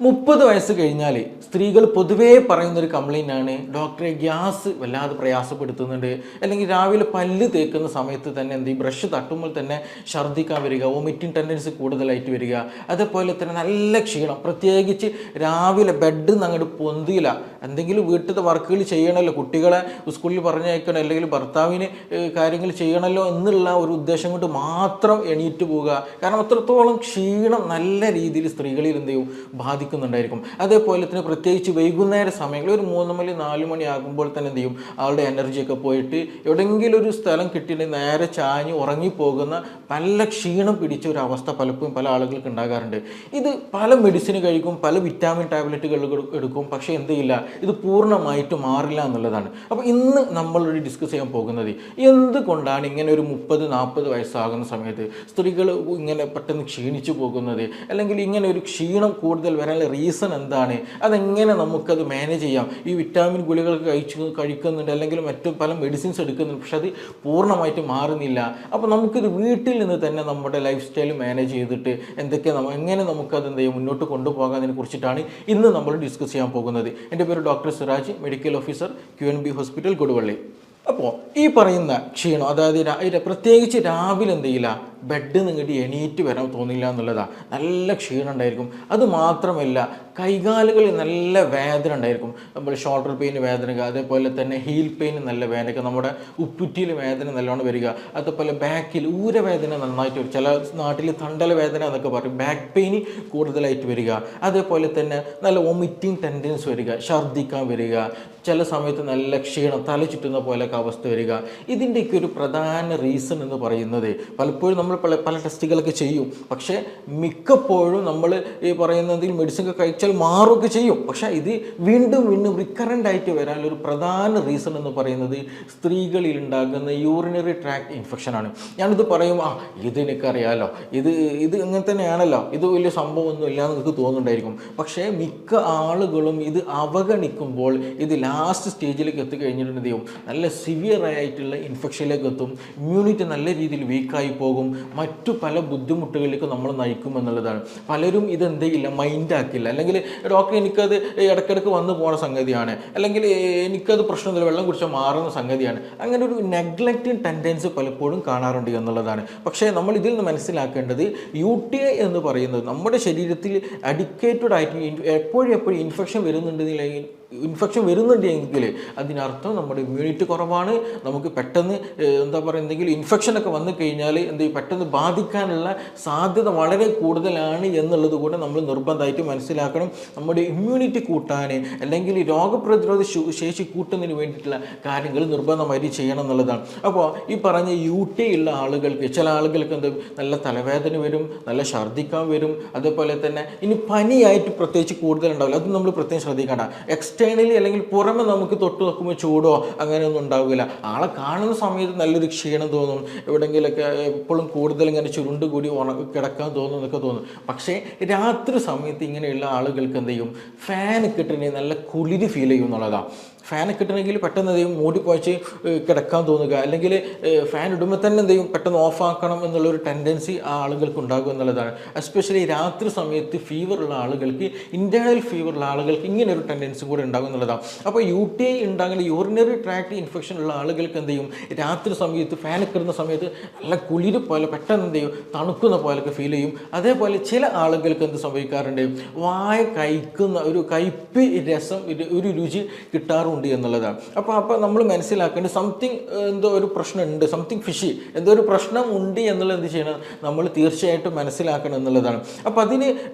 30 വയസ്സ് കഴിഞ്ഞാൽ സ്ത്രീകൾ പൊതുവേ പറയുന്നൊരു കംപ്ലൈൻ്റ് ആണ്, ഡോക്ടറെ ഗ്യാസ് വല്ലാതെ പ്രയാസപ്പെടുത്തുന്നുണ്ട്, അല്ലെങ്കിൽ രാവിലെ പല്ല് തേക്കുന്ന സമയത്ത് തന്നെ എന്ത് ചെയ്യും, ബ്രഷ് തട്ടുമ്പോൾ തന്നെ ഛർദ്ദിക്കാൻ വരിക, വൊമിറ്റിംഗ് ടെൻഡൻസി കൂടുതലായിട്ട് വരിക, അതേപോലെ തന്നെ നല്ല ക്ഷീണം, പ്രത്യേകിച്ച് രാവിലെ ബെഡിൽ നിന്ന് അങ്ങോട്ട് പൊന്തിയില്ല. എന്തെങ്കിലും വീട്ടിലത്തെ വർക്കുകൾ ചെയ്യണമല്ലോ, കുട്ടികളെ സ്കൂളിൽ പറഞ്ഞയക്കണം, അല്ലെങ്കിൽ ഭർത്താവിന് കാര്യങ്ങൾ ചെയ്യണമല്ലോ എന്നുള്ള ഒരു ഉദ്ദേശം കൊണ്ട് മാത്രം എണീറ്റ് പോവുക. കാരണം അത്രത്തോളം ക്ഷീണം നല്ല രീതിയിൽ സ്ത്രീകളിൽ എന്ത് ചെയ്യും ബാധിക്കുന്നുണ്ടായിരിക്കും. അതേപോലെ തന്നെ പ്രത്യേകിച്ച് വൈകുന്നേര സമയങ്ങളിൽ ഒരു 3 മണി 4 മണി ആകുമ്പോൾ തന്നെ എന്ത് ചെയ്യും, ആളുടെ എനർജിയൊക്കെ പോയിട്ട് എവിടെയെങ്കിലും ഒരു സ്ഥലം കിട്ടിയിട്ട് നേരെ ചാഞ്ഞ് ഉറങ്ങിപ്പോകുന്ന നല്ല ക്ഷീണം പിടിച്ച ഒരു അവസ്ഥ പലപ്പോഴും പല ആളുകൾക്ക് ഉണ്ടാകാറുണ്ട്. ഇത് പല മെഡിസിൻ കഴിക്കും, പല വിറ്റാമിൻ ടാബ്ലറ്റുകൾ എടുക്കും, പക്ഷേ എന്ത് ചെയ്യില്ല, ഇത് പൂർണ്ണമായിട്ട് മാറില്ല എന്നുള്ളതാണ്. അപ്പോൾ ഇന്ന് നമ്മളൊരു ഡിസ്കസ് ചെയ്യാൻ പോകുന്നത് എന്തുകൊണ്ടാണ് ഇങ്ങനെ ഒരു 30-40 വയസ്സാകുന്ന സമയത്ത് സ്ത്രീകൾ ഇങ്ങനെ പെട്ടെന്ന് ക്ഷീണിച്ചു പോകുന്നത്, അല്ലെങ്കിൽ ഇങ്ങനെ ഒരു ക്ഷീണം കൂടുതൽ വരാനുള്ള റീസൺ എന്താണ്, അതെങ്ങനെ നമുക്കത് മാനേജ് ചെയ്യാം. ഈ വിറ്റാമിൻ ഗുളികൾക്ക് കഴിക്കുന്നുണ്ട്, അല്ലെങ്കിൽ മറ്റു പല മെഡിസിൻസ് എടുക്കുന്നുണ്ട്, പക്ഷെ അത് പൂർണ്ണമായിട്ട് മാറുന്നില്ല. അപ്പോൾ നമുക്കിത് വീട്ടിൽ നിന്ന് തന്നെ നമ്മുടെ ലൈഫ് സ്റ്റൈൽ മാനേജ് ചെയ്തിട്ട് എങ്ങനെ നമുക്കത് എന്ത് ചെയ്യും മുന്നോട്ട് കൊണ്ടുപോകാതിനെ കുറിച്ചിട്ടാണ് ഇന്ന് നമ്മൾ ഡിസ്കസ് ചെയ്യാൻ പോകുന്നത്. എൻ്റെ പേര് doctor Siraj, medical officer, QNB hospital, Koduvally. അപ്പോൾ ഈ പറയുന്ന ക്ഷീണം, അതായത് പ്രത്യേകിച്ച് രാവിലെ എന്ത് ചെയ്യില്ല, ബെഡ് നിങ്ങട്ട് എണീറ്റ് വരാൻ തോന്നില്ല എന്നുള്ളതാണ്. നല്ല ക്ഷീണം ഉണ്ടായിരിക്കും. അത് മാത്രമല്ല, കൈകാലുകളിൽ നല്ല വേദന ഉണ്ടായിരിക്കും. നമ്മൾ ഷോൾഡർ പെയിൻ വേദന, അതേപോലെ തന്നെ ഹീൽ പെയിൻ നല്ല വേദന, നമ്മുടെ ഉപ്പുറ്റിയിൽ വേദന നല്ലോണം വരിക, അതേപോലെ ബാക്കിൽ ഊരവേദന നന്നായിട്ട് വരും. ചില നാട്ടിൽ തണ്ടല വേദന എന്നൊക്കെ പറയും, ബാക്ക് പെയിൻ കൂടുതലായിട്ട് വരിക, അതേപോലെ തന്നെ നല്ല വൊമിറ്റിംഗ് ടെൻഡൻസി വരിക, ഛർദ്ദിക്കാൻ വരിക, ചില സമയത്ത് നല്ല ക്ഷീണം, തല ചുറ്റുന്ന പോലെയൊക്കെ അവസ്ഥ വരിക. ഇതിൻ്റെയൊക്കെ ഒരു പ്രധാന റീസൺ എന്ന് പറയുന്നത്, പലപ്പോഴും നമ്മൾ പല ടെസ്റ്റുകളൊക്കെ ചെയ്യും, പക്ഷേ മിക്കപ്പോഴും നമ്മൾ ഈ പറയുന്നതിൽ മെഡിസിൻ ഒക്കെ കഴിച്ചാൽ മാറുകയൊക്കെ ചെയ്യും, പക്ഷേ ഇത് വീണ്ടും റിക്കറൻ്റ് ആയിട്ട് വരാനൊരു പ്രധാന റീസൺ എന്ന് പറയുന്നത് സ്ത്രീകളിൽ ഉണ്ടാകുന്ന യൂറിനറി ട്രാക്ട് ഇൻഫെക്ഷനാണ്. ഞാനിത് പറയും, ഇത് എനിക്കറിയാമല്ലോ, ഇത് ഇങ്ങനെ തന്നെയാണല്ലോ, ഇത് വലിയ സംഭവമൊന്നും ഇല്ല എന്ന് നിങ്ങൾക്ക് തോന്നുന്നുണ്ടായിരിക്കും. പക്ഷേ മിക്ക ആളുകളും ഇത് അവഗണിക്കുമ്പോൾ ഇത് ലാസ്റ്റ് സ്റ്റേജിലേക്ക് എത്തിക്കഴിഞ്ഞിട്ടുണ്ടെങ്കിൽ നല്ല സിവിയർ ആയിട്ടുള്ള ഇൻഫെക്ഷനിലേക്ക് എത്തും, ഇമ്മ്യൂണിറ്റി നല്ല രീതിയിൽ വീക്കായി പോകും, മറ്റു പല ബുദ്ധിമുട്ടുകളിലേക്ക് നമ്മൾ നയിക്കും എന്നുള്ളതാണ്. പലരും ഇതെന്തെയില്ല, മൈൻഡാക്കില്ല, അല്ലെങ്കിൽ ഡോക്ടർ എനിക്കത് ഇടയ്ക്കിടയ്ക്ക് വന്നു പോകുന്ന സംഗതിയാണ്, അല്ലെങ്കിൽ എനിക്കത് പ്രശ്നമില്ല, വെള്ളം കുടിച്ചാൽ മാറുന്ന സംഗതിയാണ്, അങ്ങനെ ഒരു നെഗ്ലക്റ്റിംഗ് ടെൻഡൻസി പലപ്പോഴും കാണാറുണ്ട് എന്നുള്ളതാണ്. പക്ഷേ നമ്മൾ ഇതിൽ നിന്ന് മനസ്സിലാക്കേണ്ടത്, UTI എന്ന് പറയുന്നത് നമ്മുടെ ശരീരത്തിൽ അഡിക്കേറ്റഡ് ആയിട്ട് എപ്പോഴും ഇൻഫെക്ഷൻ വരുന്നുണ്ടെങ്കിൽ അതിനർത്ഥം നമ്മുടെ ഇമ്മ്യൂണിറ്റി കുറവാണ്. നമുക്ക് പെട്ടെന്ന് എന്തെങ്കിലും ഇൻഫെക്ഷനൊക്കെ വന്നു കഴിഞ്ഞാൽ പെട്ടെന്ന് ബാധിക്കാനുള്ള സാധ്യത വളരെ കൂടുതലാണ് എന്നുള്ളത് കൂടെ നമ്മൾ നിർബന്ധമായിട്ട് മനസ്സിലാക്കണം. നമ്മുടെ ഇമ്മ്യൂണിറ്റി കൂട്ടാൻ, അല്ലെങ്കിൽ രോഗപ്രതിരോധ ശേഷി കൂട്ടുന്നതിന് വേണ്ടിയിട്ടുള്ള കാര്യങ്ങൾ നിർബന്ധമായിട്ട് ചെയ്യണം എന്നുള്ളതാണ്. അപ്പോൾ ഈ പറഞ്ഞ UTI ഉള്ള ആളുകൾക്ക്, ചില ആളുകൾക്ക് നല്ല തലവേദന വരും, നല്ല ഛർദ്ദിക്കാൻ വരും, അതേപോലെ തന്നെ ഇനി പനിയായിട്ട് പ്രത്യേകിച്ച് കൂടുതലുണ്ടാവില്ല, അത് നമ്മൾ പ്രത്യേകം ശ്രദ്ധിക്കേണ്ട. എക്സ്റ്റേണലി അല്ലെങ്കിൽ പുറമെ നമുക്ക് തൊട്ട് നോക്കുമ്പോൾ ചൂടോ അങ്ങനെയൊന്നും ഉണ്ടാവില്ല, ആളെ കാണുന്ന സമയത്ത് നല്ലൊരു ക്ഷീണം തോന്നും, എവിടെയെങ്കിലൊക്കെ എപ്പോഴും കൂടുതൽ ഇങ്ങനെ ചുരുണ്ട് കൂടി കിടക്കാൻ തോന്നും എന്നൊക്കെ തോന്നും. പക്ഷേ രാത്രി സമയത്ത് ഇങ്ങനെയുള്ള ആളുകൾക്ക് എന്ത് ചെയ്യും, ഫാൻ കിട്ടണമെങ്കിൽ നല്ല കുളിര് ഫീൽ ചെയ്യും എന്നുള്ളതാണ്. ഫാൻ കിട്ടണമെങ്കിൽ പെട്ടെന്ന് എന്ത് ചെയ്യും, മൂടിപ്പോച്ച് കിടക്കാൻ തോന്നുക, അല്ലെങ്കിൽ ഫാൻ ഇടുമ്പോൾ തന്നെ എന്ത് ചെയ്യും, പെട്ടെന്ന് ഓഫാക്കണം എന്നുള്ളൊരു ടെൻഡൻസി ആ ആളുകൾക്ക് ഉണ്ടാകും എന്നുള്ളതാണ്. എസ്പെഷ്യലി രാത്രി സമയത്ത് ഫീവറുള്ള ആളുകൾക്ക്, ഇൻറ്റേർണൽ ഫീവറുള്ള ആളുകൾക്ക് ഇങ്ങനെ ഒരു ടെൻഡൻസി കൂടെ ഉണ്ടാകും എന്നുള്ളതാണ്. അപ്പോൾ UTI ഉണ്ടാകുന്ന യൂറിനറി ട്രാക്ട് ഇൻഫെക്ഷൻ ഉള്ള ആളുകൾക്ക് എന്ത് ചെയ്യും, രാത്രി സമയത്ത് ഫാൻ കിട്ടുന്ന സമയത്ത് നല്ല കുളിര് പോലെ പെട്ടെന്ന് എന്ത് ചെയ്യും, തണുക്കുന്ന പോലെയൊക്കെ ഫീൽ ചെയ്യും. അതേപോലെ ചില ആളുകൾക്ക് എന്ത് സംഭവിക്കാറുണ്ട്, വായ കഴിക്കുന്ന ഒരു കയ്പ്പ് രസം, ഒരു രുചി കിട്ടാറുണ്ട് എന്നുള്ളതാണ്. അപ്പോൾ നമ്മൾ മനസ്സിലാക്കേണ്ടത് സംതിങ് എന്തോ ഒരു പ്രശ്നമുണ്ട്, സംതിങ് ഫിഷി, എന്തോ ഒരു പ്രശ്നം ഉണ്ട് എന്നുള്ളത് എന്ത് ചെയ്യണം, നമ്മൾ തീർച്ചയായിട്ടും മനസ്സിലാക്കണം എന്നുള്ളതാണ്. അപ്പോൾ അതിന്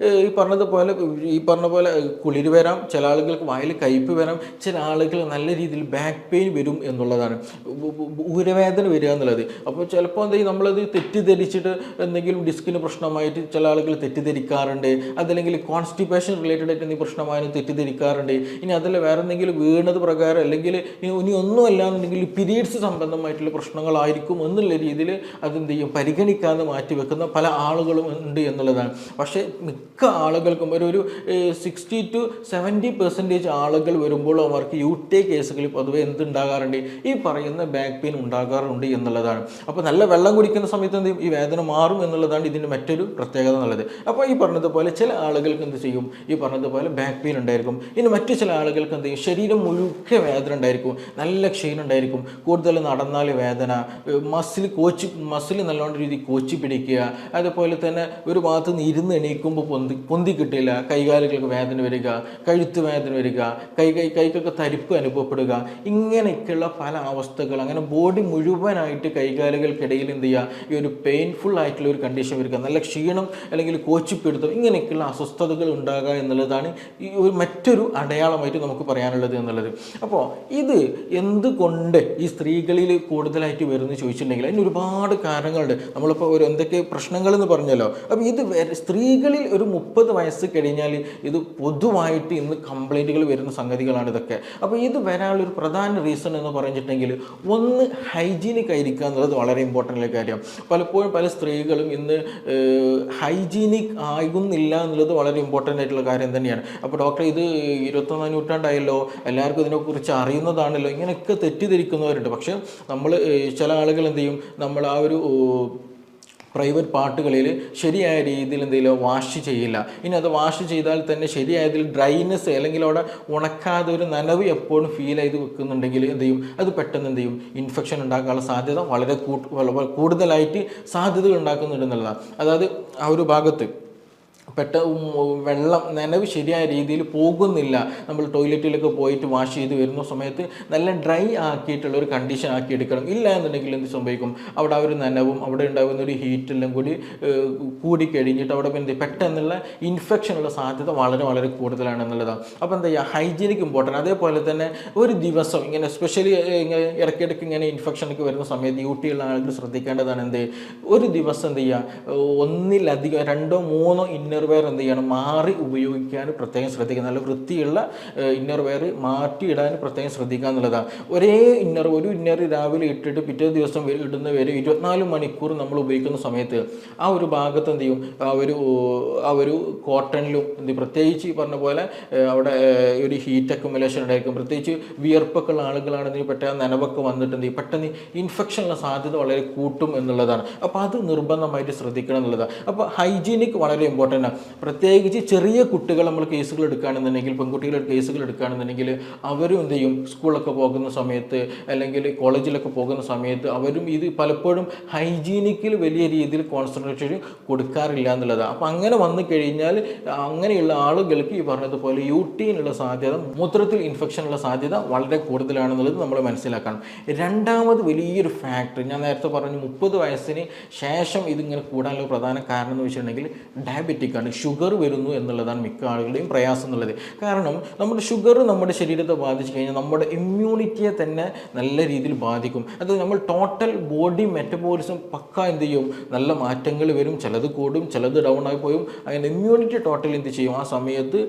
ഈ പറഞ്ഞ പോലെ കുളിര് വരാം, ചില ആളുകൾക്ക് വായിൽ കയ്പ്പ് വരാം, ചില ആളുകൾ നല്ല രീതിയിൽ ബാക്ക് പെയിൻ വരും എന്നുള്ളതാണ്, ഊരവേദന വരിക എന്നുള്ളത്. അപ്പോൾ ചിലപ്പോൾ എന്തെങ്കിലും നമ്മളത് തെറ്റിദ്ധരിച്ചിട്ട് എന്തെങ്കിലും ഡിസ്കിന് പ്രശ്നമായിട്ട് ചില ആളുകൾ തെറ്റിദ്ധരിക്കാറുണ്ട്, അതല്ലെങ്കിൽ കോൺസ്റ്റിപ്പേഷൻ റിലേറ്റഡ് ആയിട്ട് എന്തെങ്കിലും പ്രശ്നമായാലും തെറ്റിദ്ധരിക്കാറുണ്ട്. ഇനി അതല്ല വേറെ എന്തെങ്കിലും വീണത് പ്രകാരം അല്ലെങ്കിൽ ഇനി ഒന്നുമല്ല എന്നുണ്ടെങ്കിൽ പീരീഡ്സ് സംബന്ധമായിട്ടുള്ള പ്രശ്നങ്ങളായിരിക്കും എന്നുള്ള രീതിയിൽ അതെന്ത് ചെയ്യും പരിഗണിക്കാതെ മാറ്റിവെക്കുന്ന പല ആളുകളും ഉണ്ട് എന്നുള്ളതാണ്. പക്ഷേ മിക്ക ആളുകൾക്കും ഒരു 60-70% ആളുകൾ വരുമ്പോൾ അവർക്ക് UTI കേസുകളിൽ പൊതുവെ എന്തുണ്ടാകാറുണ്ട്, ഈ പറയുന്ന ബാക്ക് പെയിൻ ഉണ്ടാകാറുണ്ട് എന്നുള്ളതാണ്. അപ്പോൾ നല്ല വെള്ളം കുടിക്കുന്ന സമയത്ത് എന്ത് ചെയ്യും, ഈ വേദന മാറും എന്നുള്ളതാണ് ഇതിൻ്റെ മറ്റൊരു പ്രത്യേകത എന്നുള്ളത്. അപ്പോൾ ഈ പറഞ്ഞതുപോലെ ചില ആളുകൾക്ക് എന്ത് ചെയ്യും, ഈ പറഞ്ഞതുപോലെ ബാക്ക് പെയിൻ ഉണ്ടായിരിക്കും. ഇനി മറ്റു ചില ആളുകൾക്ക് എന്ത് ചെയ്യും, ശരീരം മുഴുക്കെ വേദന ഉണ്ടായിരിക്കും, നല്ല ക്ഷീണം ഉണ്ടായിരിക്കും, കൂടുതൽ നടന്നാൽ വേദന, മസിൽ നല്ലോണം രീതി കോച്ചി പിടിക്കുക, അതുപോലെ തന്നെ ഒരു ഭാഗത്ത് നിന്ന് ഇരുന്ന് എണീക്കുമ്പോൾ പൊന്തി കിട്ടില്ല, കൈകാലുകൾക്ക് വേദന വരിക, കഴുത്ത് വേദന വരിക, കൈക്കൊക്കെ തരിപ്പ് അനുഭവപ്പെടുക, ഇങ്ങനെയൊക്കെയുള്ള പല അവസ്ഥകൾ, അങ്ങനെ ബോഡി മുഴുവനായിട്ട് കൈകാലുകൾക്കിടയിൽ എന്ത് ചെയ്യുക, ഈ ഒരു പെയിൻഫുൾ ആയിട്ടുള്ള ഒരു കണ്ടീഷൻ വരിക, നല്ല ക്ഷീണം അല്ലെങ്കിൽ കോച്ചിപ്പിടുത്തം, ഇങ്ങനെയൊക്കെയുള്ള അസ്വസ്ഥതകൾ ഉണ്ടാകുക എന്നുള്ളതാണ് ഈ ഒരു മറ്റൊരു അടയാളമായിട്ട് നമുക്ക് പറയാനുള്ളത് എന്നുള്ളത്. അപ്പോൾ ഇത് എന്തുകൊണ്ട് ഈ സ്ത്രീകളിൽ കൂടുതലായിട്ട് വരുമെന്ന് ചോദിച്ചിട്ടുണ്ടെങ്കിൽ അതിന് ഒരുപാട് കാരണങ്ങളുണ്ട്. നമ്മളിപ്പോൾ എന്തൊക്കെ പ്രശ്നങ്ങളെന്ന് പറഞ്ഞല്ലോ. അപ്പോൾ ഇത് സ്ത്രീകളിൽ ഒരു 30 വയസ്സ് കഴിഞ്ഞാൽ ഇത് പൊതുവായിട്ട് ഇന്ന് കംപ്ലൈൻറ്റുകൾ വരുന്ന സംഗതികളാണ് ഇതൊക്കെ. അപ്പോൾ ഇത് വരാനുള്ളൊരു പ്രധാന റീസൺ എന്ന് പറഞ്ഞിട്ടുണ്ടെങ്കിൽ ഒന്ന് ഹൈജീനിക് ആയിരിക്കുക എന്നുള്ളത് വളരെ ഇമ്പോർട്ടൻ്റ് ആയ കാര്യം. പലപ്പോഴും പല സ്ത്രീകളും ഇന്ന് ഹൈജീനിക് ആകുന്നില്ല എന്നുള്ളത് വളരെ ഇമ്പോർട്ടൻ്റ് ആയിട്ടുള്ള കാര്യം തന്നെയാണ്. അപ്പോൾ ഡോക്ടർ ഇത് 21ാം നൂറ്റാണ്ടായല്ലോ, എല്ലാവർക്കും ഇതിനെക്കുറിച്ച് അറിയുന്നതാണല്ലോ, ഇങ്ങനെയൊക്കെ തെറ്റിദ്ധരിക്കുന്നവരുണ്ട്. പക്ഷേ നമ്മൾ ചില ആളുകൾ എന്ത് ചെയ്യും, നമ്മൾ ആ ഒരു പ്രൈവറ്റ് പാർട്ടുകളിൽ ശരിയായ രീതിയിൽ എന്തെങ്കിലും വാഷ് ചെയ്യില്ല. ഇനി അത് വാഷ് ചെയ്താൽ തന്നെ ശരിയായതിൽ ഡ്രൈനെസ് അല്ലെങ്കിൽ അവിടെ ഉണക്കാതെ ഒരു നനവ് എപ്പോഴും ഫീൽ ചെയ്ത് വെക്കുന്നുണ്ടെങ്കിൽ എന്ത് ചെയ്യും, അത് പെട്ടെന്ന് എന്ത് ചെയ്യും, ഇൻഫെക്ഷൻ ഉണ്ടാക്കാനുള്ള സാധ്യത വളരെ കൂടുതലായിട്ട് സാധ്യതകൾ ഉണ്ടാക്കുന്നുണ്ടെന്നുള്ളതാണ്. അതായത് ആ ഒരു ഭാഗത്ത് വെള്ളം നനവ് ശരിയായ രീതിയിൽ പോകുന്നില്ല. നമ്മൾ ടോയ്ലറ്റിലൊക്കെ പോയിട്ട് വാഷ് ചെയ്ത് വരുന്ന സമയത്ത് നല്ല ഡ്രൈ ആക്കിയിട്ടുള്ള ഒരു കണ്ടീഷൻ ആക്കി എടുക്കണം. ഇല്ല എന്നുണ്ടെങ്കിൽ എന്ത് സംഭവിക്കും, അവിടെ ആ ഒരു നനവും അവിടെ ഉണ്ടാകുന്ന ഒരു ഹീറ്റെല്ലാം കൂടി കഴിഞ്ഞിട്ട് അവിടെ പെട്ടെന്നുള്ള ഇൻഫെക്ഷനുള്ള സാധ്യത വളരെ വളരെ കൂടുതലാണെന്നുള്ളതാണ്. അപ്പോൾ എന്താ ചെയ്യുക, ഹൈജീനിക് ഇമ്പോർട്ടൻ്റ്. അതേപോലെ തന്നെ ഒരു ദിവസം ഇങ്ങനെ എസ്പെഷ്യലി ഇങ്ങനെ ഇടയ്ക്കിടയ്ക്ക് ഇങ്ങനെ ഇൻഫെക്ഷനൊക്കെ വരുന്ന സമയത്ത് UTI ഉള്ള ആളുകൾ ശ്രദ്ധിക്കേണ്ടതാണ് എന്ത്, ഒരു ദിവസം എന്ത് ചെയ്യുക, ഒന്നിലധികം 2-3 ഇന്നർവെയർ എന്ത് ചെയ്യണം, മാറി ഉപയോഗിക്കാൻ പ്രത്യേകം ശ്രദ്ധിക്കുക. നല്ല വൃത്തിയുള്ള ഇന്നർവെയർ മാറ്റിയിടാൻ പ്രത്യേകം ശ്രദ്ധിക്കുക എന്നുള്ളതാണ്. ഒരു ഇന്നർ രാവിലെ ഇട്ടിട്ട് പിറ്റേ ദിവസം ഇടുന്ന വരെ 24 മണിക്കൂർ നമ്മൾ ഉപയോഗിക്കുന്ന സമയത്ത് ആ ഒരു ഭാഗത്ത് എന്ത് ചെയ്യും, ആ ഒരു കോട്ടണിലും പ്രത്യേകിച്ച് ഈ പറഞ്ഞ പോലെ അവിടെ ഒരു ഹീറ്റ് അക്യുമുലേഷൻ ഉണ്ടായിരിക്കും. പ്രത്യേകിച്ച് വിയർപ്പൊക്കെ ഉള്ള ആളുകളാണെന്ന് പെട്ടെന്ന് നനവൊക്കെ വന്നിട്ട് എന്ത് ചെയ്യും, പെട്ടെന്ന് ഇൻഫെക്ഷനുള്ള സാധ്യത വളരെ കൂട്ടും എന്നുള്ളതാണ്. അപ്പോൾ അത് നിർബന്ധമായിട്ട് ശ്രദ്ധിക്കണം എന്നുള്ളതാണ്. അപ്പോൾ ഹൈജീനിക് വളരെ ഇമ്പോർട്ടൻ്റ്. പ്രത്യേകിച്ച് ചെറിയ കുട്ടികൾ നമ്മൾ കേസുകൾ എടുക്കുകയാണെന്നുണ്ടെങ്കിൽ, പെൺകുട്ടികളുടെ കേസുകൾ എടുക്കുകയാണെന്നുണ്ടെങ്കിൽ അവരും എന്ത് ചെയ്യും, സ്കൂളൊക്കെ പോകുന്ന സമയത്ത് അല്ലെങ്കിൽ കോളേജിലൊക്കെ പോകുന്ന സമയത്ത് അവരും ഇത് പലപ്പോഴും ഹൈജീനിക്കിൽ വലിയ രീതിയിൽ കോൺസെൻട്രേഷൻ കൊടുക്കാറില്ല എന്നുള്ളതാണ്. അപ്പോൾ അങ്ങനെ വന്നു കഴിഞ്ഞാൽ അങ്ങനെയുള്ള ആളുകൾക്ക് ഈ പറഞ്ഞതുപോലെ UTI-നുള്ള സാധ്യത, മൂത്രത്തിൽ ഇൻഫെക്ഷനുള്ള സാധ്യത വളരെ കൂടുതലാണെന്നുള്ളത് നമ്മൾ മനസ്സിലാക്കണം. രണ്ടാമത് വലിയൊരു ഫാക്ടർ ഞാൻ നേരത്തെ പറഞ്ഞു, 30 വയസ്സിന് ശേഷം ഇതിങ്ങനെ കൂടാനുള്ള പ്രധാന കാരണം എന്ന് വെച്ചിട്ടുണ്ടെങ്കിൽ ഡയബറ്റിക് ആണ്, ഷുഗർ വരുന്നു എന്നുള്ളതാണ് മിക്ക ആളുകളുടെയും പ്രയാസം എന്നുള്ളത്. കാരണം നമ്മുടെ ഷുഗർ നമ്മുടെ ശരീരത്തെ ബാധിച്ചു കഴിഞ്ഞാൽ നമ്മുടെ ഇമ്മ്യൂണിറ്റിയെ തന്നെ നല്ല രീതിയിൽ ബാധിക്കും. അത് നമ്മൾ ടോട്ടൽ ബോഡി മെറ്റബോളിസം പക്ക എന്ത് ചെയ്യും, നല്ല മാറ്റങ്ങൾ വരും, ചിലത് കൂടും, ചിലത് ഡൗൺ ആയി പോയും. അങ്ങനെ ഇമ്മ്യൂണിറ്റി ടോട്ടൽ എന്ത് ചെയ്യും, ആ സമയത്ത്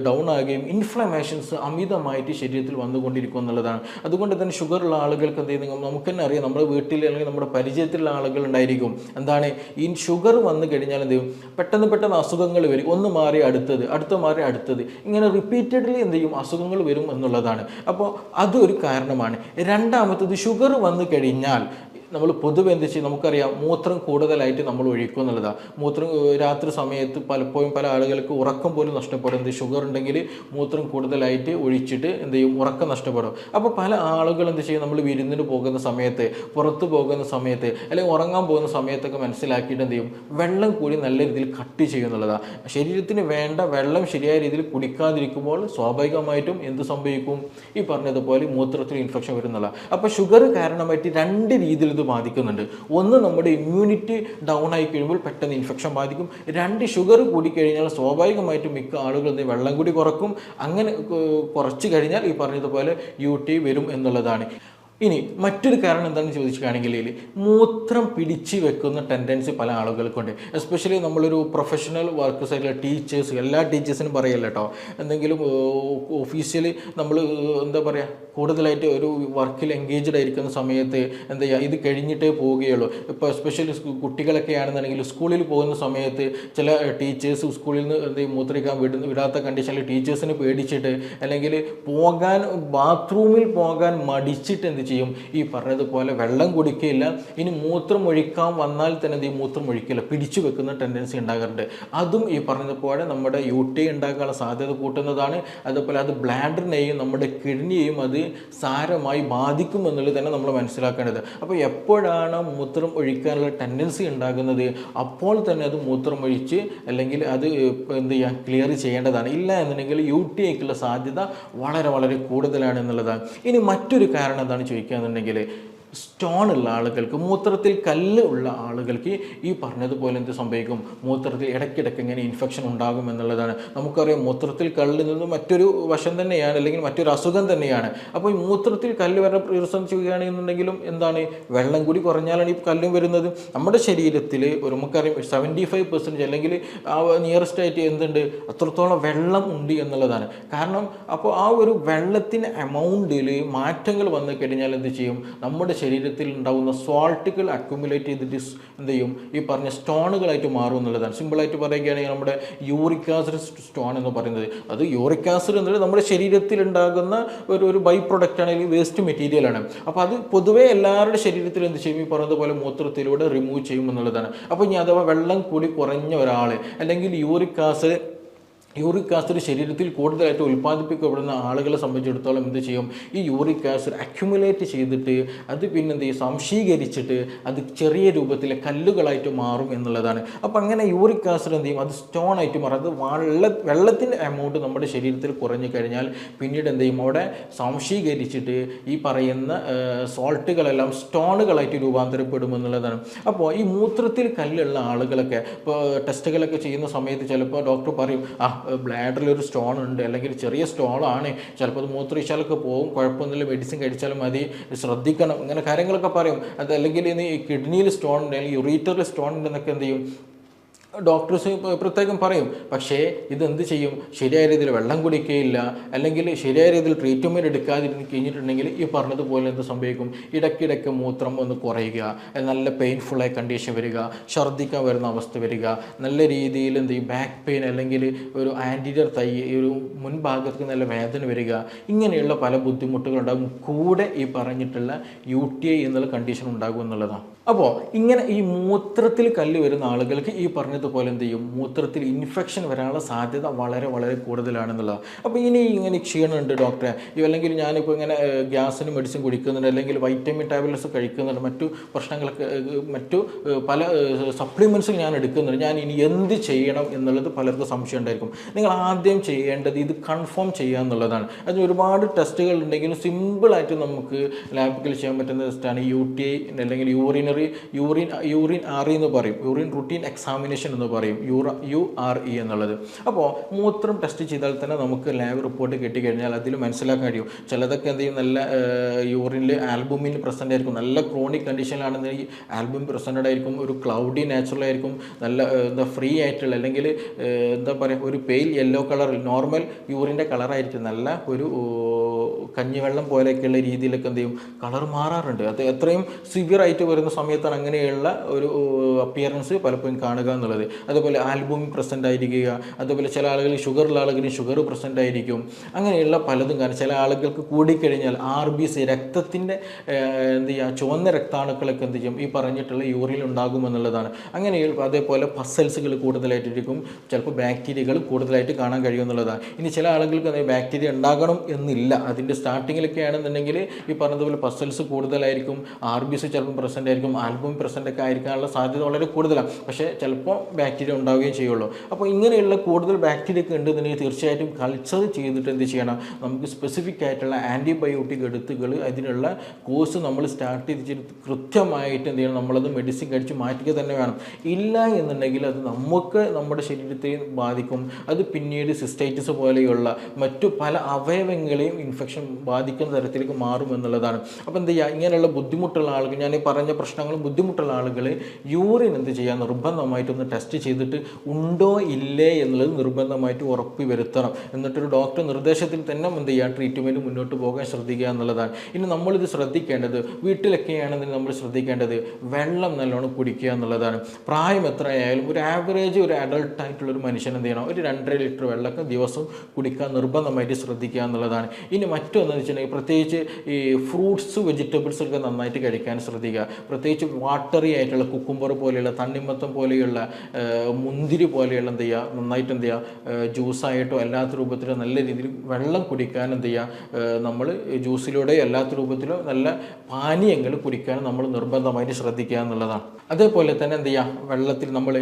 ഡൗൺ ആകുകയും ഇൻഫ്ലമേഷൻസ് അമിതമായിട്ട് ശരീരത്തിൽ വന്നുകൊണ്ടിരിക്കും എന്നുള്ളതാണ്. അതുകൊണ്ട് തന്നെ ഷുഗറുള്ള ആളുകൾക്ക് എന്ത് ചെയ്യുന്നത് നമുക്ക് തന്നെ അറിയാം, നമ്മുടെ വീട്ടിൽ അല്ലെങ്കിൽ നമ്മുടെ പരിചയത്തിലുള്ള ആളുകൾ ഉണ്ടായിരിക്കും. എന്താണ് ഈ ഷുഗർ വന്നു കഴിഞ്ഞാൽ എന്ത് ചെയ്യും, പെട്ടെന്ന് അസുഖങ്ങൾ വരും, ഒന്ന് മാറി അടുത്ത മാറി അടുത്തത്, ഇങ്ങനെ റിപ്പീറ്റഡ്ലി എന്ത് ചെയ്യും, അസുഖങ്ങൾ വരും എന്നുള്ളതാണ്. അപ്പോൾ അതൊരു കാരണമാണ്. രണ്ടാമത്തത്, ഷുഗർ വന്നു കഴിഞ്ഞാൽ നമ്മൾ പൊതുവെ എന്ത് ചെയ്യും, നമുക്കറിയാം മൂത്രം കൂടുതലായിട്ട് നമ്മൾ ഒഴിക്കും എന്നുള്ളതാണ്. മൂത്രം രാത്രി സമയത്ത് പലപ്പോഴും പല ആളുകൾക്ക് ഉറക്കം പോലും നഷ്ടപ്പെടും. എന്ത് ഷുഗർ ഉണ്ടെങ്കിൽ മൂത്രം കൂടുതലായിട്ട് ഒഴിച്ചിട്ട് എന്ത് ചെയ്യും, ഉറക്കം നഷ്ടപ്പെടും. അപ്പോൾ പല ആളുകൾ എന്ത് ചെയ്യും, നമ്മൾ വിരുന്നിന് പോകുന്ന സമയത്ത്, പുറത്ത് പോകുന്ന സമയത്ത്, അല്ലെങ്കിൽ ഉറങ്ങാൻ പോകുന്ന സമയത്തൊക്കെ മനസ്സിലാക്കിയിട്ട് എന്ത് ചെയ്യും, വെള്ളം കൂടി നല്ല രീതിയിൽ കട്ട് ചെയ്യുന്നുള്ളതാണ്. ശരീരത്തിന് വേണ്ട വെള്ളം ശരിയായ രീതിയിൽ കുടിക്കാതിരിക്കുമ്പോൾ സ്വാഭാവികമായിട്ടും എന്ത് സംഭവിക്കും, ഈ പറഞ്ഞതുപോലെ മൂത്രത്തിൽ ഇൻഫെക്ഷൻ വരുന്നതാണ്. അപ്പോൾ ഷുഗർ കാരണമായിട്ട് 2 രീതിയിൽ ഇത് ബാധിക്കുന്നുണ്ട്. ഒന്ന്, നമ്മുടെ ഇമ്മ്യൂണിറ്റി ഡൗൺ ആയി കഴിയുമ്പോൾ പെട്ടെന്ന് ഇൻഫെക്ഷൻ ബാധിക്കും. 2, ഷുഗർ കൂടിക്കഴിഞ്ഞാൽ സ്വാഭാവികമായിട്ടും മിക്ക ആളുകൾ വെള്ളം കൂടി കുറക്കും. അങ്ങനെ കുറച്ച് കഴിഞ്ഞാൽ ഈ പറഞ്ഞതുപോലെ UTI വരും എന്നുള്ളതാണ്. ഇനി മറ്റൊരു കാരണം എന്താണെന്ന് ചോദിക്കുകയാണെങ്കിൽ മൂത്രം പിടിച്ച് വെക്കുന്ന ടെൻഡൻസി പല ആളുകൾക്കുണ്ട്. എസ്പെഷ്യലി നമ്മളൊരു പ്രൊഫഷണൽ വർക്ക് സൈഡിലെ ടീച്ചേഴ്സ്, എല്ലാ ടീച്ചേഴ്സിനും പറയല്ല കേട്ടോ, എന്തെങ്കിലും ഒഫീഷ്യലി നമ്മൾ എന്താ പറയുക കൂടുതലായിട്ട് ഒരു വർക്കിൽ എൻഗേജ്ഡ് ആയിരിക്കുന്ന സമയത്ത് എന്താ ചെയ്യുക, ഇത് കഴിഞ്ഞിട്ടേ പോവുകയുള്ളൂ. ഇപ്പോൾ എസ്പെഷ്യലി കുട്ടികളൊക്കെ ആണെന്നുണ്ടെങ്കിൽ സ്കൂളിൽ പോകുന്ന സമയത്ത് ചില ടീച്ചേഴ്സ് സ്കൂളിൽ നിന്ന് മൂത്രിക്കാൻ വിടാത്ത കണ്ടീഷനിൽ ടീച്ചേഴ്സിന് പേടിച്ചിട്ട് അല്ലെങ്കിൽ ബാത്റൂമിൽ പോകാൻ മടിച്ചിട്ട് എന്ത് ചെയ്യും, ഈ പറഞ്ഞതുപോലെ വെള്ളം കുടിക്കുകയില്ല. ഇനി മൂത്രം ഒഴിക്കാൻ വന്നാൽ തന്നെ എന്ത് ചെയ്യും, മൂത്രം ഒഴിക്കില്ല, പിടിച്ചു വെക്കുന്ന ടെൻഡൻസി ഉണ്ടാകാറുണ്ട്. അതും ഈ പറഞ്ഞതുപോലെ നമ്മുടെ UTI ഉണ്ടാകാനുള്ള സാധ്യത കൂട്ടുന്നതാണ്. അതുപോലെ അത് ബ്ലാഡറിനെയും നമ്മുടെ കിഡ്നിയെയും അത് സാരമായി ബാധിക്കും എന്നുള്ളത് തന്നെ നമ്മൾ മനസ്സിലാക്കേണ്ടത്. അപ്പോൾ എപ്പോഴാണ് മൂത്രം ഒഴിക്കാനുള്ള ടെൻഡൻസി ഉണ്ടാകുന്നത് അപ്പോൾ തന്നെ അത് മൂത്രം ഒഴിച്ച് അല്ലെങ്കിൽ അത് എന്ത് ചെയ്യുക, ക്ലിയർ ചെയ്യേണ്ടതാണ്. ഇല്ല എന്നുണ്ടെങ്കിൽ UTIക്കുള്ള സാധ്യത വളരെ വളരെ കൂടുതലാണ് എന്നുള്ളതാണ്. ഇനി മറ്റൊരു കാരണം എന്താണ് ചോദിക്കുകയെന്നുണ്ടെങ്കിൽ സ്റ്റോൺ ഉള്ള ആളുകൾക്ക്, മൂത്രത്തിൽ കല്ല് ഉള്ള ആളുകൾക്ക് ഈ പറഞ്ഞതുപോലെ എന്ത് സംഭവിക്കും, മൂത്രത്തിൽ ഇടയ്ക്കിടയ്ക്ക് ഇങ്ങനെ ഇൻഫെക്ഷൻ ഉണ്ടാകും എന്നുള്ളതാണ്. നമുക്കറിയാം മൂത്രത്തിൽ കല്ല് നിന്ന് മറ്റൊരു വശം തന്നെയാണ്, അല്ലെങ്കിൽ മറ്റൊരു അസുഖം തന്നെയാണ്. അപ്പോൾ ഈ മൂത്രത്തിൽ കല്ല് വരെ റിസർച്ച് ചെയ്യുകയാണെന്നുണ്ടെങ്കിലും എന്താണ്, വെള്ളം കൂടി കുറഞ്ഞാലാണ് ഈ കല്ലും വരുന്നത്. നമ്മുടെ ശരീരത്തിൽ ഒരു നമുക്കറിയാം 75% അല്ലെങ്കിൽ ആ നിയറസ്റ്റ് ആയിട്ട് എന്തുണ്ട്, അത്രത്തോളം വെള്ളം ഉണ്ട് എന്നുള്ളതാണ്. കാരണം അപ്പോൾ ആ ഒരു വെള്ളത്തിൻ്റെ എമൗണ്ടിൽ മാറ്റങ്ങൾ വന്നു കഴിഞ്ഞാൽ എന്ത് ചെയ്യും, നമ്മുടെ ശരീരത്തിൽ ഉണ്ടാകുന്ന സോൾട്ടുകൾ അക്യുമുലേറ്റ് ചെയ്തിട്ട് എന്ത് ചെയ്യും, ഈ പറഞ്ഞ സ്റ്റോണുകളായിട്ട് മാറും എന്നുള്ളതാണ്. സിമ്പിളായിട്ട് പറയുകയാണെങ്കിൽ നമ്മുടെ യൂറിക് ആസിഡ് സ്റ്റോൺ എന്ന് പറയുന്നത്, അത് യൂറിക് ആസിഡ് എന്നുള്ളത് നമ്മുടെ ശരീരത്തിൽ ഉണ്ടാകുന്ന ഒരു ബൈ പ്രൊഡക്റ്റ് ആണ്, വേസ്റ്റ് മെറ്റീരിയലാണ്. അപ്പോൾ അത് പൊതുവേ എല്ലാവരുടെ ശരീരത്തിൽ എന്ത് ചെയ്യും, ഈ പറഞ്ഞതുപോലെ മൂത്രത്തിലൂടെ റിമൂവ് ചെയ്യും എന്നുള്ളതാണ്. അപ്പോൾ ഇനി അഥവാ വെള്ളം കൂടി കുറഞ്ഞ ഒരാൾ അല്ലെങ്കിൽ യൂറിക് ആസിഡ് ശരീരത്തിൽ കൂടുതലായിട്ട് ഉൽപ്പാദിപ്പിക്കപ്പെടുന്ന ആളുകളെ സംബന്ധിച്ചിടത്തോളം എന്ത് ചെയ്യും, ഈ യൂറിക് ആസിഡ് അക്യുമുലേറ്റ് ചെയ്തിട്ട് അത് പിന്നെ എന്ത് ചെയ്യും, സംശീകരിച്ചിട്ട് അത് ചെറിയ രൂപത്തിലെ കല്ലുകളായിട്ട് മാറും എന്നുള്ളതാണ്. അപ്പോൾ അങ്ങനെ യൂറിക് ആസിഡ് എന്ത് ചെയ്യും, അത് സ്റ്റോൺ ആയിട്ട് മാറും. അത് വെള്ളത്തിൻ്റെ എമൗണ്ട് നമ്മുടെ ശരീരത്തിൽ കുറഞ്ഞു കഴിഞ്ഞാൽ പിന്നീട് എന്ത് ചെയ്യും, അവിടെ സംശീകരിച്ചിട്ട് ഈ പറയുന്ന സോൾട്ടുകളെല്ലാം സ്റ്റോണുകളായിട്ട് രൂപാന്തരപ്പെടും എന്നുള്ളതാണ്. അപ്പോൾ ഈ മൂത്രത്തിൽ കല്ലുള്ള ആളുകളൊക്കെ ഇപ്പോൾ ടെസ്റ്റുകളൊക്കെ ചെയ്യുന്ന സമയത്ത് ചിലപ്പോൾ ഡോക്ടർ പറയും, ബ്ലാഡറിലൊരു സ്റ്റോൺ ഉണ്ട്, അല്ലെങ്കിൽ ചെറിയ സ്റ്റോണാണ്, ചിലപ്പോൾ അത് മൂത്രമൊഴിച്ചാലൊക്കെ പോകും, കുഴപ്പമൊന്നുമില്ല, മെഡിസിൻ കഴിച്ചാലും മതി, ശ്രദ്ധിക്കണം, ഇങ്ങനെ കാര്യങ്ങളൊക്കെ പറയും. അത് അല്ലെങ്കിൽ ഇനി കിഡ്നിയിൽ സ്റ്റോൺ ഉണ്ട്, അല്ലെങ്കിൽ യുറീറ്ററിൽ സ്റ്റോൺ ഉണ്ടെന്നൊക്കെ എന്ത് ചെയ്യും, ഡോക്ടേഴ്സ് പ്രത്യേകം പറയും. പക്ഷേ ഇതെന്ത് ചെയ്യും, ശരിയായ രീതിയിൽ വെള്ളം കുടിക്കുകയില്ല, അല്ലെങ്കിൽ ശരിയായ രീതിയിൽ ട്രീറ്റ്മെൻറ്റ് എടുക്കാതിരുന്ന് കഴിഞ്ഞിട്ടുണ്ടെങ്കിൽ ഈ പറഞ്ഞതുപോലെ എന്ത് സംഭവിക്കും, ഇടയ്ക്കിടയ്ക്ക് മൂത്രം ഒന്ന് കുറയുക, നല്ല പെയിൻഫുള്ളായ കണ്ടീഷൻ വരിക, ഛർദ്ദിക്കാൻ വരുന്ന അവസ്ഥ വരിക, നല്ല രീതിയിൽ എന്ത് ചെയ്യും, ബാക്ക് പെയിൻ അല്ലെങ്കിൽ ഒരു ആൻറ്റീരിയർ തൈ ഒരു മുൻഭാഗത്ത് നല്ല വേദന വരിക, ഇങ്ങനെയുള്ള പല ബുദ്ധിമുട്ടുകളുണ്ടാകും. കൂടെ ഈ പറഞ്ഞിട്ടുള്ള UTI എന്നുള്ള കണ്ടീഷൻ ഉണ്ടാകും എന്നുള്ളതാണ്. അപ്പോൾ ഇങ്ങനെ ഈ മൂത്രത്തിൽ കല്ല് വരുന്ന ആളുകൾക്ക് ഈ പറഞ്ഞതുപോലെ എന്ത് ചെയ്യും, മൂത്രത്തിൽ ഇൻഫെക്ഷൻ വരാനുള്ള സാധ്യത വളരെ വളരെ കൂടുതലാണെന്നുള്ളതാണ്. അപ്പോൾ ഇങ്ങനെ ക്ഷീണമുണ്ട് ഡോക്ടറെ, അല്ലെങ്കിൽ ഞാനിപ്പോൾ ഇങ്ങനെ ഗ്യാസിന് മെഡിസിൻ കുടിക്കുന്നുണ്ട്, അല്ലെങ്കിൽ വൈറ്റമിൻ ടാബ്ലറ്റ്സ് കഴിക്കുന്നുണ്ട്, മറ്റു പ്രശ്നങ്ങളൊക്കെ മറ്റു പല സപ്ലിമെൻറ്റ്സ് ഞാൻ എടുക്കുന്നുണ്ട്, ഞാൻ ഇനി എന്ത് ചെയ്യണം എന്നുള്ളത് പലർക്കും സംശയം ഉണ്ടായിരിക്കും. നിങ്ങൾ ആദ്യം ചെയ്യേണ്ടത് ഇത് കൺഫേം ചെയ്യുക എന്നുള്ളതാണ്. അതിന് ഒരുപാട് ടെസ്റ്റുകൾ ഉണ്ടെങ്കിലും സിമ്പിളായിട്ട് നമുക്ക് ലാബിൽ ചെയ്യാൻ പറ്റുന്ന ടെസ്റ്റാണ് UTI അല്ലെങ്കിൽ യൂറിൻ RE എന്ന് പറയും, യൂറിൻ റുട്ടീൻ എക്സാമിനേഷൻ എന്ന് പറയും, URE എന്നുള്ളത്. അപ്പോൾ മൂത്രം ടെസ്റ്റ് ചെയ്താൽ തന്നെ നമുക്ക് ലാബ് റിപ്പോർട്ട് കിട്ടിക്കഴിഞ്ഞാൽ അതിൽ മനസ്സിലാക്കാൻ കഴിയും. ചിലതൊക്കെ എന്ത് ചെയ്യും, നല്ല യൂറിനിൽ ആൽബുമിൻ പ്രസൻ്റ് ആയിരിക്കും, നല്ല ക്രോണിക് കണ്ടീഷനിലാണെന്നുണ്ടെങ്കിൽ ആൽബുമിൻ പ്രസൻറ്റഡ് ആയിരിക്കും, ഒരു ക്ലൗഡി നാച്ചുറൽ ആയിരിക്കും, നല്ല ഫ്രീ ആയിട്ടുള്ള അല്ലെങ്കിൽ എന്താ പറയുക ഒരു പെയിൽ യെല്ലോ കളറിൽ നോർമൽ യൂറിൻ്റെ കളറായിരിക്കും, നല്ല ഒരു കഞ്ഞിവെള്ളം പോലെയൊക്കെയുള്ള രീതിയിലൊക്കെ എന്ത് ചെയ്യും, കളർ മാറാറുണ്ട്. അത് എത്രയും സിവിയർ ആയിട്ട് വരുന്ന സമയത്താണ് അങ്ങനെയുള്ള ഒരു അപ്പിയറൻസ് പലപ്പോഴും കാണുക എന്നുള്ളത്. അതുപോലെ ആൽബുമിൻ പ്രസൻ്റ് ആയിരിക്കുക, അതുപോലെ ചില ആളുകൾ ഷുഗറുള്ള ആളുകളിൽ ഷുഗർ പ്രസൻ്റ് ആയിരിക്കും, അങ്ങനെയുള്ള പലതും കാരണം ചില ആളുകൾക്ക് കൂടിക്കഴിഞ്ഞാൽ RBC രക്തത്തിൻ്റെ എന്ത് ചെയ്യുക, ചുവന്ന രക്താണുക്കളൊക്കെ എന്ത് ചെയ്യും, ഈ പറഞ്ഞിട്ടുള്ള യൂറിനിൽ ഉണ്ടാകുമെന്നുള്ളതാണ്. അങ്ങനെ അതേപോലെ പസൽസുകൾ കൂടുതലായിട്ടിരിക്കും, ചിലപ്പോൾ ബാക്ടീരിയകൾ കൂടുതലായിട്ട് കാണാൻ കഴിയുമെന്നുള്ളതാണ്. ഇനി ചില ആളുകൾക്ക് ബാക്ടീരിയ ഉണ്ടാകണം എന്നില്ല, അതിൻ്റെ സ്റ്റാർട്ടിങ്ങിലൊക്കെ ആണെന്നുണ്ടെങ്കിൽ ഈ പറഞ്ഞതുപോലെ പസൽസ് കൂടുതലായിരിക്കും, RBC ചിലപ്പോൾ പ്രസൻ്റ് ആയിരിക്കും, ആൽബുമിൻ പ്രസൻ്റ് ഒക്കെ ആയിരിക്കാനുള്ള സാധ്യത വളരെ കൂടുതലാണ്. പക്ഷേ ചിലപ്പോൾ ബാക്ടീരിയ ഉണ്ടാവുകയും ചെയ്യുള്ളൂ. അപ്പോൾ ഇങ്ങനെയുള്ള കൂടുതൽ ബാക്ടീരിയ ഒക്കെ ഉണ്ടെന്നുണ്ടെങ്കിൽ തീർച്ചയായിട്ടും കൾച്ചർ ചെയ്തിട്ട് എന്ത് ചെയ്യണം, നമുക്ക് സ്പെസിഫിക് ആയിട്ടുള്ള ആൻറ്റിബയോട്ടിക് എടുത്തുകൾ അതിനുള്ള കോഴ്സ് നമ്മൾ സ്റ്റാർട്ട് ചെയ്തിട്ട് കൃത്യമായിട്ട് എന്ത് ചെയ്യണം, നമ്മളത് മെഡിസിൻ കഴിച്ച് മാറ്റുക തന്നെ വേണം. ഇല്ല എന്നുണ്ടെങ്കിൽ അത് നമുക്ക് നമ്മുടെ ശരീരത്തെ ബാധിക്കും. അത് പിന്നീട് സിസ്റ്റൈറ്റിസ് പോലെയുള്ള മറ്റു പല അവയവങ്ങളെയും ഇൻഫെക്ഷൻ ഇൻഫെക്ഷൻ ബാധിക്കുന്ന തരത്തിലേക്ക് മാറും എന്നുള്ളതാണ്. അപ്പോൾ എന്ത് ചെയ്യുക, ഇങ്ങനെയുള്ള ബുദ്ധിമുട്ടുള്ള ആളുകൾ, ഞാൻ ഈ പറഞ്ഞ പ്രശ്നങ്ങൾ ബുദ്ധിമുട്ടുള്ള ആളുകൾ യൂറിൻ എന്ത് ചെയ്യുക, നിർബന്ധമായിട്ടൊന്ന് ടെസ്റ്റ് ചെയ്തിട്ട് ഉണ്ടോ ഇല്ലേ എന്നുള്ളത് നിർബന്ധമായിട്ട് ഉറപ്പ് വരുത്തണം. എന്നിട്ടൊരു ഡോക്ടർ നിർദ്ദേശത്തിൽ തന്നെ എന്ത് ചെയ്യുക, ട്രീറ്റ്മെൻറ്റ് മുന്നോട്ട് പോകാൻ ശ്രദ്ധിക്കുക എന്നുള്ളതാണ്. ഇനി നമ്മളിത് ശ്രദ്ധിക്കേണ്ടത്, വീട്ടിലൊക്കെയാണെന്നുണ്ടെങ്കിൽ നമ്മൾ ശ്രദ്ധിക്കേണ്ടത് വെള്ളം നല്ലോണം കുടിക്കുക എന്നുള്ളതാണ്. പ്രായം എത്രയായാലും ഒരു ആവറേജ് ഒരു അഡൾട്ടായിട്ടുള്ളൊരു മനുഷ്യൻ എന്ത് ചെയ്യണം, ഒരു 2.5 ലിറ്റർ വെള്ളമൊക്കെ ദിവസം കുടിക്കാൻ നിർബന്ധമായിട്ട് ശ്രദ്ധിക്കുക എന്നുള്ളതാണ്. ഇനി മറ്റൊന്നെന്ന് വെച്ചിട്ടുണ്ടെങ്കിൽ പ്രത്യേകിച്ച് ഈ ഫ്രൂട്ട്സ് വെജിറ്റബിൾസ് ഒക്കെ നന്നായിട്ട് കഴിക്കാൻ ശ്രദ്ധിക്കുക. പ്രത്യേകിച്ച് വാട്ടറി ആയിട്ടുള്ള കുക്കുംബർ പോലെയുള്ള, തണ്ണിമത്തം പോലെയുള്ള, മുന്തിരി പോലെയുള്ള എന്ത് ചെയ്യുക, നന്നായിട്ട് എന്ത് ചെയ്യുക, ജ്യൂസായിട്ടോ അല്ലാത്ത രൂപത്തിലോ നല്ല രീതിയിൽ വെള്ളം കുടിക്കാൻ എന്ത് ചെയ്യുക, നമ്മൾ ജ്യൂസിലൂടെ അല്ലാത്ത രൂപത്തിലോ നല്ല പാനീയങ്ങൾ കുടിക്കാൻ നമ്മൾ നിർബന്ധമായിട്ട് ശ്രദ്ധിക്കുക എന്നുള്ളതാണ്. അതേപോലെ തന്നെ എന്ത് ചെയ്യുക, വെള്ളത്തിൽ നമ്മൾ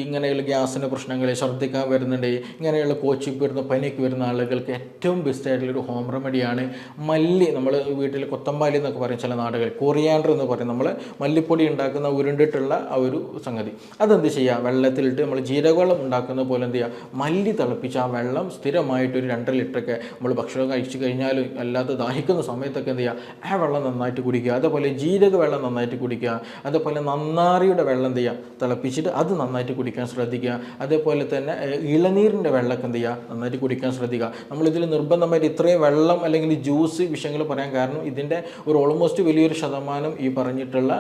ഇങ്ങനെയുള്ള ഗ്യാസിൻ്റെ പ്രശ്നങ്ങൾ, ഛർദ്ദിക്കാൻ വരുന്നുണ്ട്, ഇങ്ങനെയുള്ള കോച്ചിപ്പ് വരുന്ന പനിയൊക്കെ വരുന്ന ആളുകൾക്ക് ഏറ്റവും ബെസ്റ്റ് ആയിട്ടുള്ളൊരു ഹോം റെമഡിയാണ് മല്ലി. നമ്മൾ വീട്ടിൽ കൊത്തമ്പാലി എന്നൊക്കെ പറയും ചില നാടുകൾ, കൊറിയാണ്ടർ എന്ന് പറയും, നമ്മൾ മല്ലിപ്പൊടി ഉണ്ടാക്കുന്ന ഉരുണ്ടിട്ടുള്ള ആ ഒരു സംഗതി. അതെന്ത് ചെയ്യുക, വെള്ളത്തിലിട്ട് നമ്മൾ ജീരകവെള്ളം ഉണ്ടാക്കുന്ന പോലെ എന്ത് ചെയ്യുക, മല്ലി തിളപ്പിച്ച് ആ വെള്ളം സ്ഥിരമായിട്ട് ഒരു 2.5 ലിറ്ററൊക്കെ നമ്മൾ ഭക്ഷണം കഴിച്ചു കഴിഞ്ഞാൽ അല്ലാതെ ദാഹിക്കുന്ന സമയത്തൊക്കെ എന്ത് ചെയ്യുക, ആ വെള്ളം നന്നായിട്ട് കുടിക്കുക. അതേപോലെ ജീരക വെള്ളം നന്നായിട്ട് കുടിക്കുക. അതേപോലെ നന്നാറിയുടെ വെള്ളം എന്ത് ചെയ്യുക, തിളപ്പിച്ചിട്ട് അത് നന്നായിട്ട് കുടിക്കാൻ ശ്രദ്ധിക്കുക. അതേപോലെ തന്നെ ഇളനീരിൻ്റെ വെള്ളമൊക്കെ എന്ത് ചെയ്യുക, നന്നായിട്ട് കുടിക്കാൻ ശ്രദ്ധിക്കുക. നമ്മളിതിൽ നിർബന്ധമായിട്ട് ഇത്രയും വെള്ളം അല്ലെങ്കിൽ ജ്യൂസ് വിഷയങ്ങൾ പറയാൻ കാരണം ഇതിൻ്റെ ഒരു ഓൾമോസ്റ്റ് വലിയൊരു ശതമാനം ഈ പറഞ്ഞിട്ടുള്ള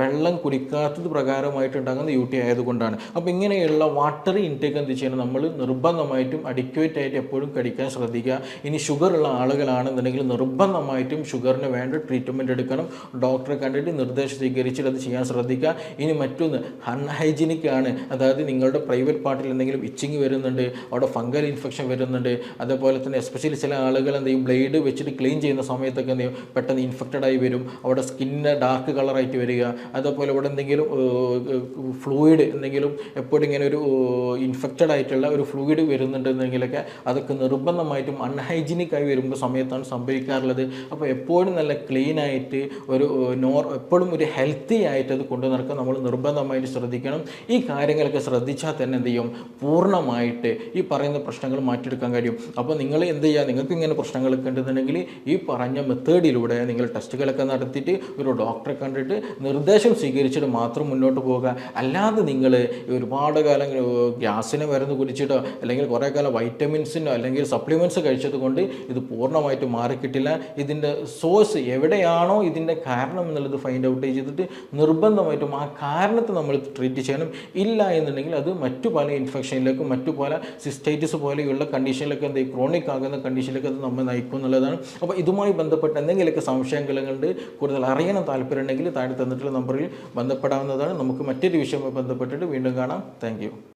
വെള്ളം കുടിക്കാത്തത് പ്രകാരമായിട്ടുണ്ടാകുന്ന UTI ആയതുകൊണ്ടാണ്. അപ്പോൾ ഇങ്ങനെയുള്ള വാട്ടർ ഇൻടേക്ക് എന്ത് ചെയ്യണം, നമ്മൾ നിർബന്ധമായിട്ടും അഡിക്വേറ്റ് ആയിട്ട് എപ്പോഴും കഴിക്കാൻ ശ്രദ്ധിക്കുക. ഇനി ഷുഗർ ഉള്ള ആളുകളാണെന്നുണ്ടെങ്കിൽ നിർബന്ധമായിട്ടും ഷുഗറിന് വേണ്ട ട്രീറ്റ്മെൻറ്റ് എടുക്കണം. ഡോക്ടറെ കണ്ടിട്ട് നിർദ്ദേശം സ്വീകരിച്ചിട്ട് അത് ചെയ്യാൻ ശ്രദ്ധിക്കുക. ഇനി മറ്റൊന്ന് അൺഹൈജീനിക് ആണ്, അതായത് നിങ്ങളുടെ പ്രൈവറ്റ് പാർട്ടിൽ എന്തെങ്കിലും ഇച്ചിങ് വരുന്നുണ്ട്, അവിടെ ഫംഗൽ ഇൻഫെക്ഷൻ വരുന്നുണ്ട്. അതേപോലെ തന്നെ എസ്പെഷ്യലി ചില ആളുകൾ എന്ത് ചെയ്യും, ബ്ലേഡ് വെച്ചിട്ട് ക്ലീൻ ചെയ്യുന്ന സമയത്തൊക്കെ എന്ത് ചെയ്യും, പെട്ടെന്ന് ഇൻഫെക്റ്റഡ് ആയി വരും, അവിടെ സ്കിന്ന് ഡാർക്ക് കളറായിട്ട് വരിക. അതേപോലെ ഇവിടെ എന്തെങ്കിലും ഫ്ലൂയിഡ് എന്തെങ്കിലും എപ്പോഴും ഇങ്ങനെ ഒരു ഇൻഫെക്റ്റഡ് ആയിട്ടുള്ള ഒരു ഫ്ലൂയിഡ് വരുന്നുണ്ടെന്നെങ്കിലൊക്കെ അതൊക്കെ നിർബന്ധമായിട്ടും അൺഹൈജീനിക് ആയി വരുമ്പോൾ സമയത്താണ് സംഭവിക്കാറുള്ളത്. അപ്പോൾ എപ്പോഴും നല്ല ക്ലീൻ ആയിട്ട് ഒരു എപ്പോഴും ഒരു ഹെൽത്തി ആയിട്ട് അത് കൊണ്ടു നടക്കാൻ നമ്മൾ നിർബന്ധമായിട്ട് ശ്രദ്ധിക്കണം. ഈ കാര്യങ്ങളൊക്കെ ശ്രദ്ധിച്ചാൽ തന്നെ എന്ത് ചെയ്യും, പൂർണ്ണമായിട്ട് ഈ പറയുന്ന പ്രശ്നങ്ങൾ മാറ്റിയെടുക്കാൻ കഴിയും. അപ്പോൾ നിങ്ങൾ എന്ത് ചെയ്യുക, നിങ്ങൾക്ക് ഇങ്ങനെ പ്രശ്നങ്ങളൊക്കെ ഉണ്ടെന്നുണ്ടെങ്കിൽ ഈ പറഞ്ഞ മെത്തേഡിലൂടെ നിങ്ങൾ ടെസ്റ്റുകളൊക്കെ നടത്തിയിട്ട് ഒരു ഡോക്ടറെ കണ്ടിട്ട് നിർദ്ദേശം സ്വീകരിച്ചിട്ട് മാത്രം മുന്നോട്ട് പോകുക. അല്ലാതെ നിങ്ങൾ ഒരുപാട് കാലം ഗ്യാസിനെ മരുന്ന് കുടിച്ചിട്ടോ അല്ലെങ്കിൽ കുറേ കാലം വൈറ്റമിൻസിനോ അല്ലെങ്കിൽ സപ്ലിമെൻറ്റ്സ് കഴിച്ചത് കൊണ്ട് ഇത് പൂർണ്ണമായിട്ട് മാറിക്കിട്ടില്ല. ഇതിൻ്റെ സോഴ്സ് എവിടെയാണോ ഇതിൻ്റെ കാരണം എന്നുള്ളത് ഫൈൻഡ് ഔട്ട് ചെയ്തിട്ട് നിർബന്ധമായിട്ടും ആ കാരണത്തെ നമ്മൾ ട്രീറ്റ് ചെയ്യണം. ഇല്ല എന്നുണ്ടെങ്കിൽ അത് മറ്റു പല ഇൻഫെക്ഷനിലേക്കും മറ്റു പല സിസ്റ്റൈറ്റിസ് പോലെയുള്ള കണ്ടീഷനിലൊക്കെ എന്ത് ക്രോണിക് ആകുന്ന കണ്ടീഷനിലേക്ക് അത് നമ്മൾ നയിക്കും എന്നുള്ളതാണ്. അപ്പോൾ ഇതുമായി ബന്ധപ്പെട്ട് എന്തെങ്കിലുമൊക്കെ സംശയങ്ങളുണ്ട്, കൂടുതൽ അറിയണം താല്പര്യം ഉണ്ടെങ്കിൽ താഴെ തന്നിട്ടുള്ള നമ്പറിൽ ബന്ധപ്പെടാവുന്നതാണ്. നമുക്ക് മറ്റൊരു വിഷയവുമായി ബന്ധപ്പെട്ടിട്ട് വീണ്ടും കാണാം. താങ്ക്